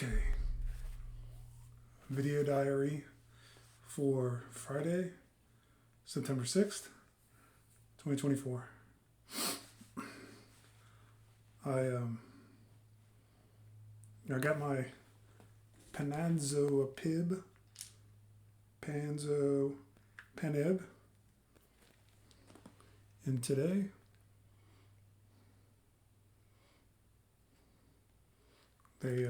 Okay. Video diary for Friday, September 6th, 2024. I got my pazopanib, and today they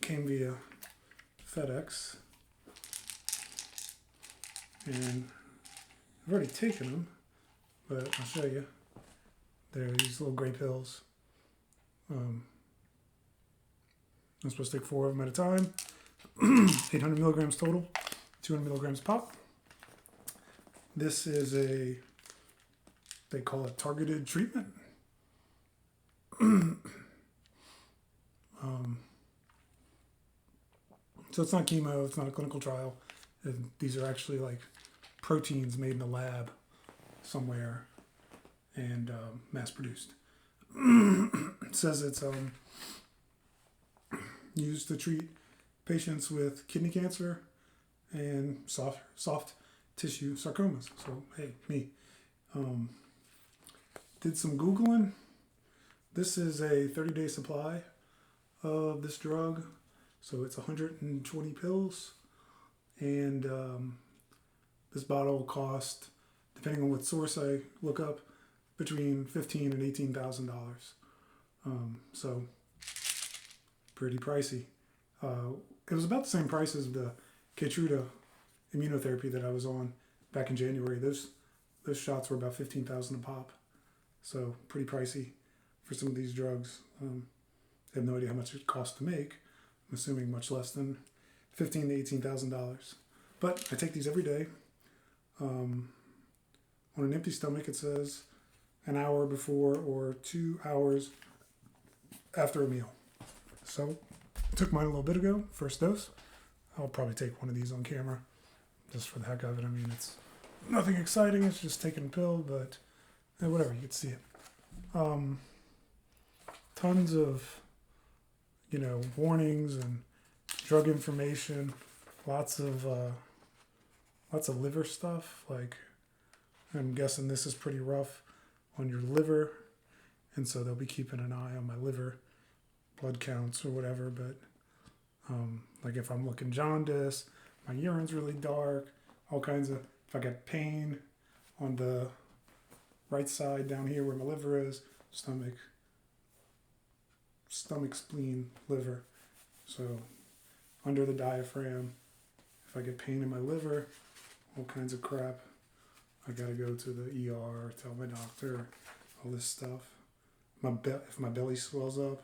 came via FedEx, and I've already taken them, but I'll show you. They're these little gray pills. I'm supposed to take 4 of them at a time. 800 milligrams total, 200 milligrams pop. This is they call it targeted treatment. So it's not chemo, it's not a clinical trial. These are actually like proteins made in a lab somewhere and mass produced. It says it's used to treat patients with kidney cancer and soft tissue sarcomas. So hey, me. Did some Googling. This is a 30-day supply of this drug. So it's 120 pills. And this bottle will cost, depending on what source I look up, between $15,000 and $18,000. So pretty pricey. It was about the same price as the Keytruda immunotherapy that I was on back in January. Those shots were about $15,000 a pop. So pretty pricey for some of these drugs. I have no idea how much it costs to make. I'm assuming much less than $15,000 to $18,000. But I take these every day. On an empty stomach, it says an hour before or 2 hours after a meal. So I took mine a little bit ago, first dose. I'll probably take one of these on camera just for the heck of it. I mean, it's nothing exciting. It's just taking a pill, but whatever, you can see it. Tons of, warnings and drug information, lots of liver stuff. Like, I'm guessing this is pretty rough on your liver, and so they'll be keeping an eye on my liver blood counts or whatever. But like if I'm looking jaundice, my urine's really dark, all kinds of. If I get pain on the right side down here where my liver is, stomach, spleen, liver. So under the diaphragm, if I get pain in my liver, all kinds of crap, I gotta go to the ER, tell my doctor, all this stuff. If my belly swells up,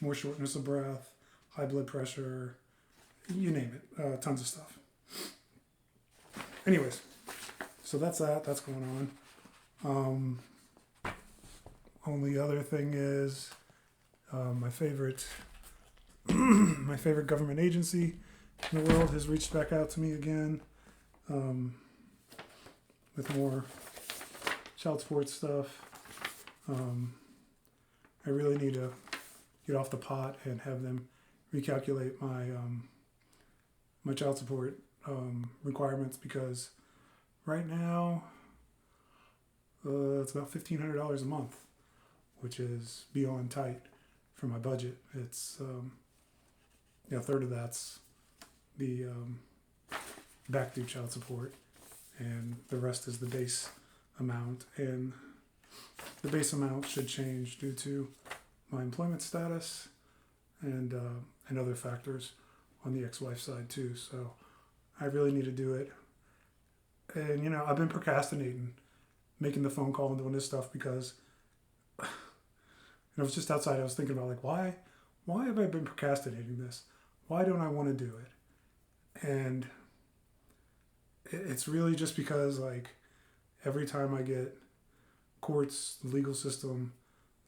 more shortness of breath, high blood pressure, you name it, tons of stuff. Anyways, so that's going on. Only other thing is my favorite government agency in the world has reached back out to me again with more child support stuff. I really need to get off the pot and have them recalculate my child support requirements, because right now it's about $1,500 a month, which is beyond tight for my budget. It's a third of that's the back due child support, and the rest is the base amount. And the base amount should change due to my employment status and other factors on the ex-wife side too. So I really need to do it. And I've been procrastinating making the phone call and doing this stuff because I was just outside. I was thinking about like, why have I been procrastinating this? Why don't I want to do it? And it's really just because like every time I get courts, the legal system,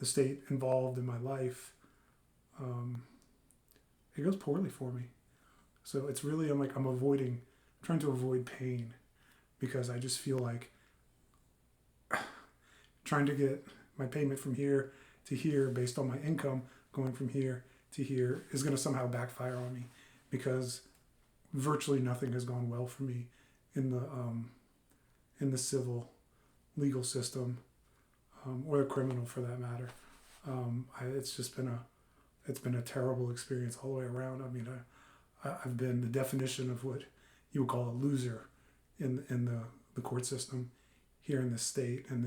the state involved in my life, it goes poorly for me. So it's really, I'm trying to avoid pain, because I just feel like trying to get my payment from here to here based on my income going from here to here is going to somehow backfire on me, because virtually nothing has gone well for me in the civil legal system, or the criminal for that matter. It's just been a terrible experience all the way around. I mean, I've been the definition of what you would call a loser in the court system here in this state and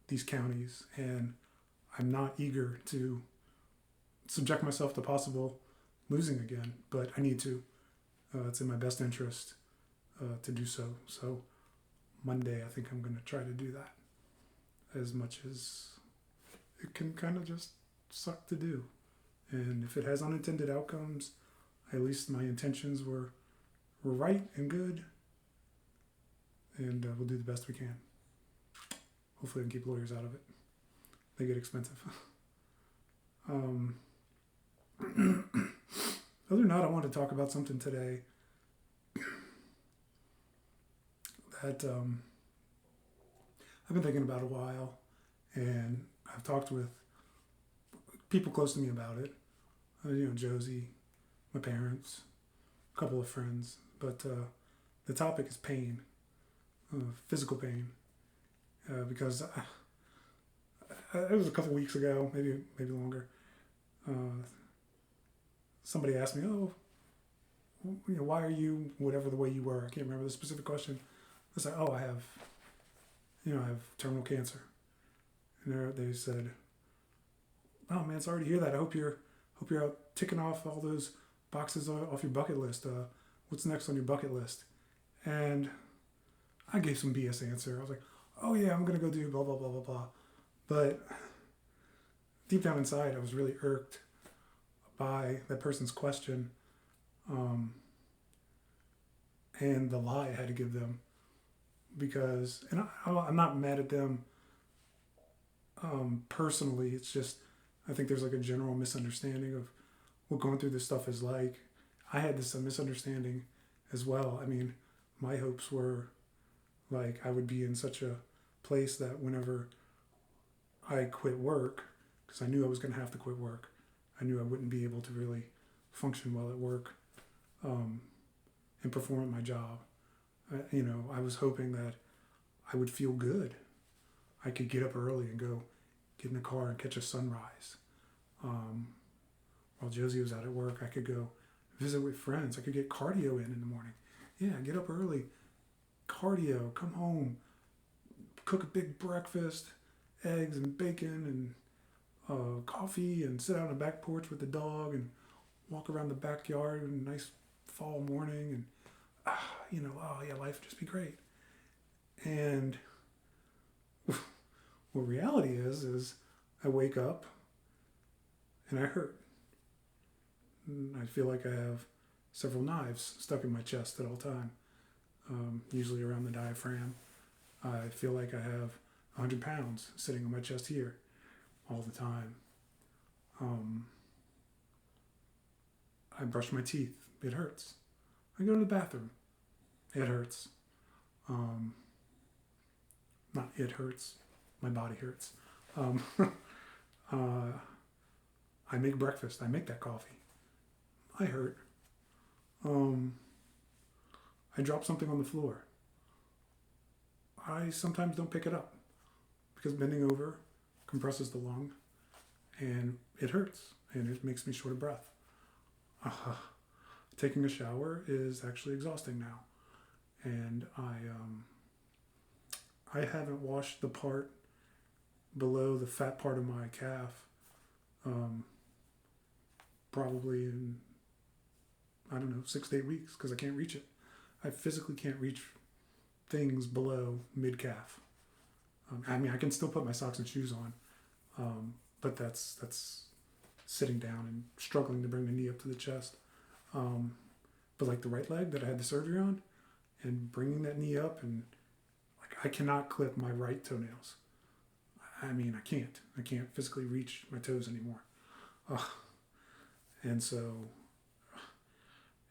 these counties, and I'm not eager to subject myself to possible losing again, but I need to. It's in my best interest to do so. So Monday, I think I'm going to try to do that, as much as it can kind of just suck to do. And if it has unintended outcomes, at least my intentions were right and good, and we'll do the best we can. Hopefully I can keep lawyers out of it. They get expensive. Other than that, I want to talk about something today that I've been thinking about a while, and I've talked with people close to me about it. Josie, my parents, a couple of friends, but the topic is pain, physical pain, because it was a couple weeks ago, maybe longer. Somebody asked me, why are you whatever the way you were? I can't remember the specific question. I was like, I have terminal cancer. And they said, oh man, sorry to hear that. I hope you're out ticking off all those boxes off your bucket list. What's next on your bucket list? And I gave some BS answer. I was like, oh yeah, I'm gonna go do blah blah blah blah blah. But deep down inside, I was really irked by that person's question, and the lie I had to give them, because, and I'm not mad at them personally. It's just, I think there's like a general misunderstanding of what going through this stuff is like. I had this misunderstanding as well. I mean, my hopes were like I would be in such a place that whenever I quit work, because I knew I was going to have to quit work, I knew I wouldn't be able to really function well at work, and perform at my job. I was hoping that I would feel good. I could get up early and go get in the car and catch a sunrise. While Josie was out at work, I could go visit with friends. I could get cardio in the morning. Yeah, get up early, cardio, come home, cook a big breakfast, eggs and bacon and coffee, and sit out on the back porch with the dog and walk around the backyard in a nice fall morning, and life would just be great. And what reality is I wake up and I hurt. And I feel like I have several knives stuck in my chest at all time, usually around the diaphragm. I feel like I have 100 pounds sitting on my chest here all the time. I brush my teeth. It hurts. I go to the bathroom. It hurts. Not it hurts. My body hurts. I make breakfast. I make that coffee. I hurt. I drop something on the floor. I sometimes don't pick it up because bending over compresses the lung and it hurts and it makes me short of breath. Taking a shower is actually exhausting now. And I haven't washed the part below the fat part of my calf probably in, 6 to 8 weeks, because I can't reach it. I physically can't reach things below mid-calf. I can still put my socks and shoes on, but that's sitting down and struggling to bring the knee up to the chest. But like the right leg that I had the surgery on, and bringing that knee up, and like I cannot clip my right toenails. I can't physically reach my toes anymore. And so,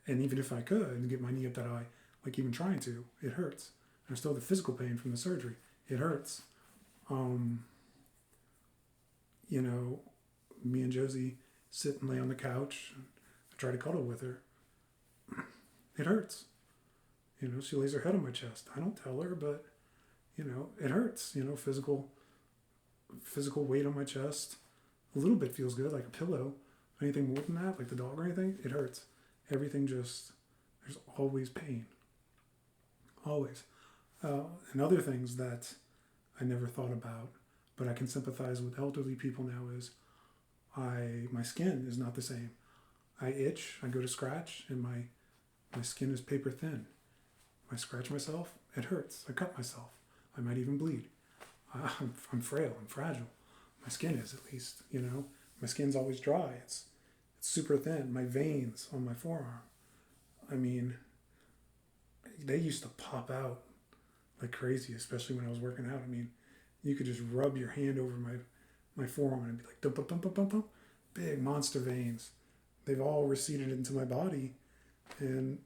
and even if I could and get my knee up that high, like even trying to, it hurts. And I still have the physical pain from the surgery. It hurts. you know, me and Josie sit and lay on the couch. And I try to cuddle with her. It hurts. You know, she lays her head on my chest. I don't tell her, but you know, it hurts. You know, physical weight on my chest. A little bit feels good, like a pillow. Anything more than that, like the dog or anything, it hurts. Everything just, there's always pain. Always. And other things that I never thought about, but I can sympathize with elderly people now is my skin is not the same. I itch, I go to scratch, and my skin is paper thin. I scratch myself, it hurts. I cut myself. I might even bleed. I'm frail, I'm fragile. My skin is, at least, you know. My skin's always dry. It's super thin. My veins on my forearm, I mean, they used to pop out like crazy, especially when I was working out. I mean, you could just rub your hand over my forearm and it'd be like dump, dump, dump, dump, dump, dump. Big monster veins. They've all receded into my body, and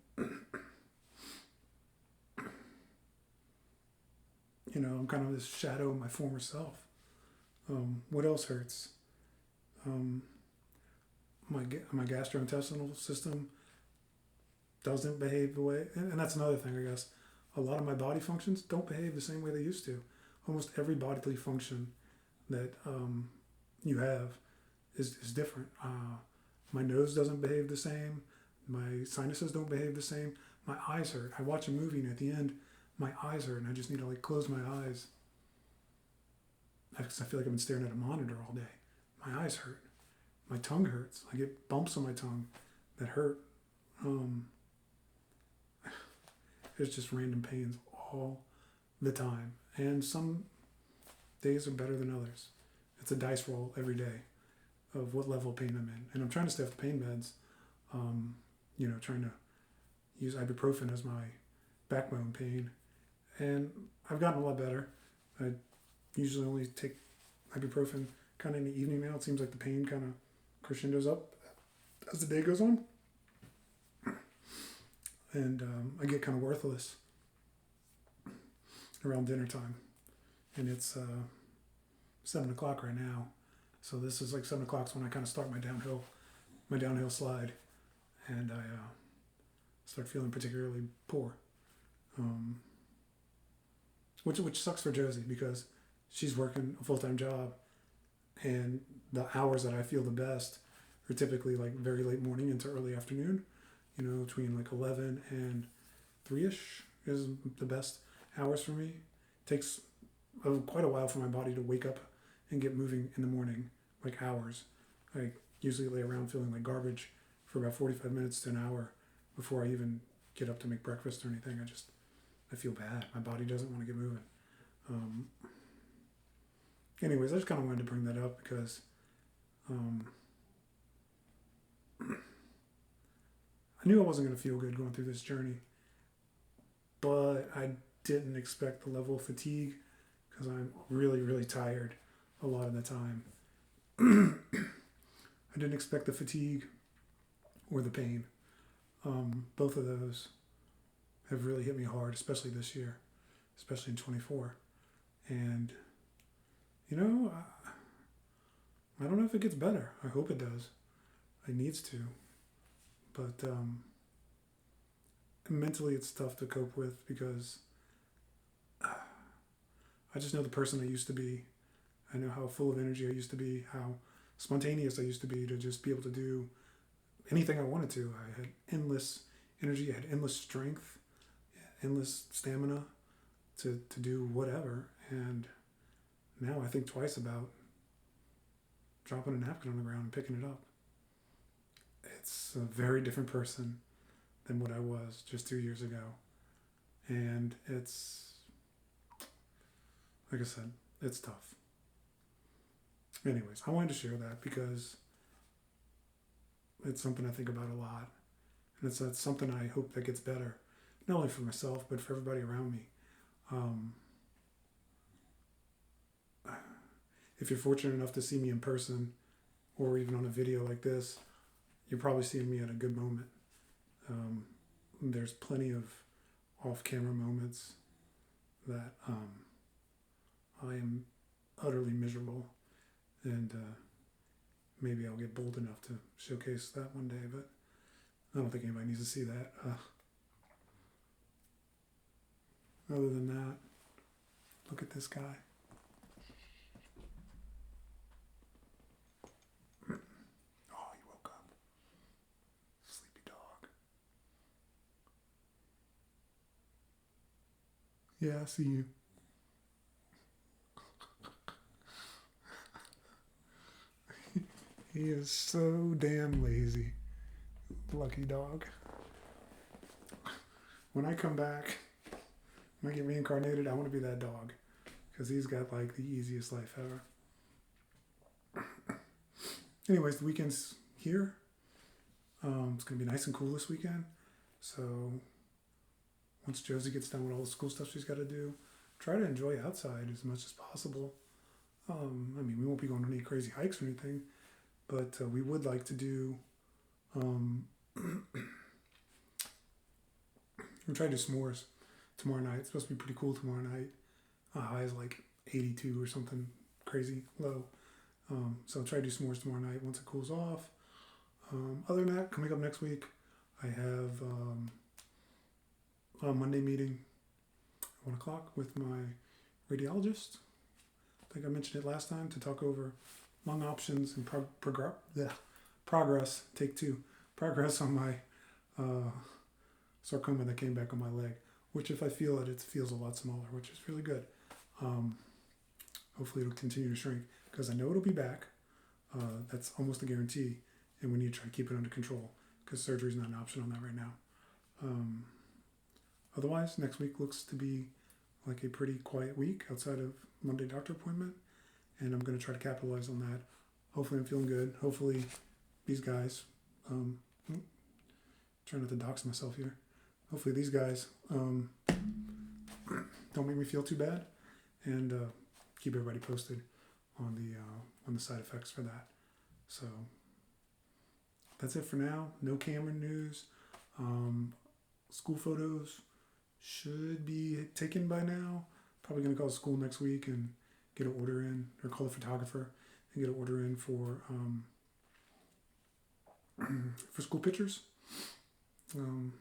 you know, I'm kind of this shadow of my former self. What else hurts? My gastrointestinal system doesn't behave the way, and that's another thing, I guess. A lot of my body functions don't behave the same way they used to. Almost every bodily function that you have is different. My nose doesn't behave the same. My sinuses don't behave the same. My eyes hurt. I watch a movie and at the end, my eyes hurt and I just need to like close my eyes. I feel like I've been staring at a monitor all day. My eyes hurt. My tongue hurts. I get bumps on my tongue that hurt. There's just random pains all the time. And some days are better than others. It's a dice roll every day of what level of pain I'm in. And I'm trying to stay off the pain meds. You know, trying to use ibuprofen as my backbone pain. And I've gotten a lot better. I usually only take ibuprofen kind of in the evening now. It seems like the pain kind of crescendos up as the day goes on. And I get kind of worthless around dinner time. And it's 7 o'clock right now. So this is like 7 o'clock when I kind of start my downhill slide. And I start feeling particularly poor. Which sucks for Josie because she's working a full-time job. And the hours that I feel the best are typically like very late morning into early afternoon. You know, between like 11 and 3-ish is the best hours for me. It takes quite a while for my body to wake up and get moving in the morning, like hours. I usually lay around feeling like garbage for about 45 minutes to an hour before I even get up to make breakfast or anything. I feel bad. My body doesn't want to get moving. Anyways, I just kind of wanted to bring that up because I knew I wasn't going to feel good going through this journey, but I didn't expect the level of fatigue because I'm really, really tired a lot of the time. I didn't expect the fatigue or the pain. Both of those have really hit me hard, especially this year, especially in 24. And, you know, I don't know if it gets better. I hope it does. It needs to. But mentally it's tough to cope with because I just know the person I used to be. I know how full of energy I used to be, how spontaneous I used to be to just be able to do anything I wanted to. I had endless energy, I had endless strength, endless stamina to do whatever. And now I think twice about dropping a napkin on the ground and picking it up. It's a very different person than what I was just 2 years ago. And it's, like I said, it's tough. Anyways, I wanted to share that because it's something I think about a lot. And it's something I hope that gets better, not only for myself, but for everybody around me. If you're fortunate enough to see me in person or even on a video like this, you're probably seeing me at a good moment. There's plenty of off-camera moments that I am utterly miserable and maybe I'll get bold enough to showcase that one day, but I don't think anybody needs to see that. Other than that, look at this guy. Oh, he woke up. Sleepy dog. Yeah, I see you. He is so damn lazy. Lucky dog. When I come back, when I get reincarnated, I want to be that dog. Because he's got like the easiest life ever. Anyways, the weekend's here. It's going to be nice and cool this weekend. So once Josie gets done with all the school stuff she's got to do, try to enjoy outside as much as possible. I mean, we won't be going on any crazy hikes or anything, but we would like to do, we'll try to do s'mores tomorrow night. It's supposed to be pretty cool tomorrow night. High is like 82 or something crazy low. So I'll try to do s'mores tomorrow night once it cools off. Other than that, coming up next week, I have a Monday meeting at 1 o'clock with my radiologist. I think I mentioned it last time, to talk over lung options and progress, take two, progress on my sarcoma that came back on my leg, which if I feel it, it feels a lot smaller, which is really good. Hopefully it'll continue to shrink, because I know it'll be back. That's almost a guarantee, and we need to try to keep it under control, because surgery is not an option on that right now. Otherwise, next week looks to be like a pretty quiet week outside of Monday doctor appointment, and I'm going to try to capitalize on that. Hopefully I'm feeling good. Hopefully these guys, trying not to dox myself here. Hopefully these guys don't make me feel too bad, and keep everybody posted on the side effects for that. So that's it for now. No Cameron news. School photos should be taken by now. Probably going to call school next week and get an order in, or call the photographer and get an order in for school pictures. And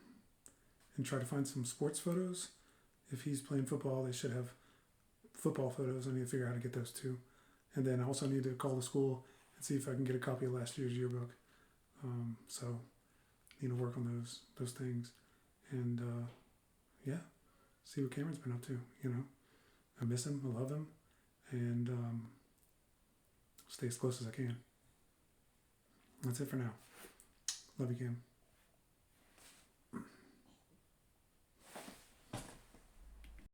try to find some sports photos. If he's playing football, they should have football photos. I need to figure out how to get those too. And then I also need to call the school and see if I can get a copy of last year's yearbook. So I need to work on those things. And yeah, see what Cameron's been up to. I miss him, I love him, and stay as close as I can. That's it for now. Love you, Cam.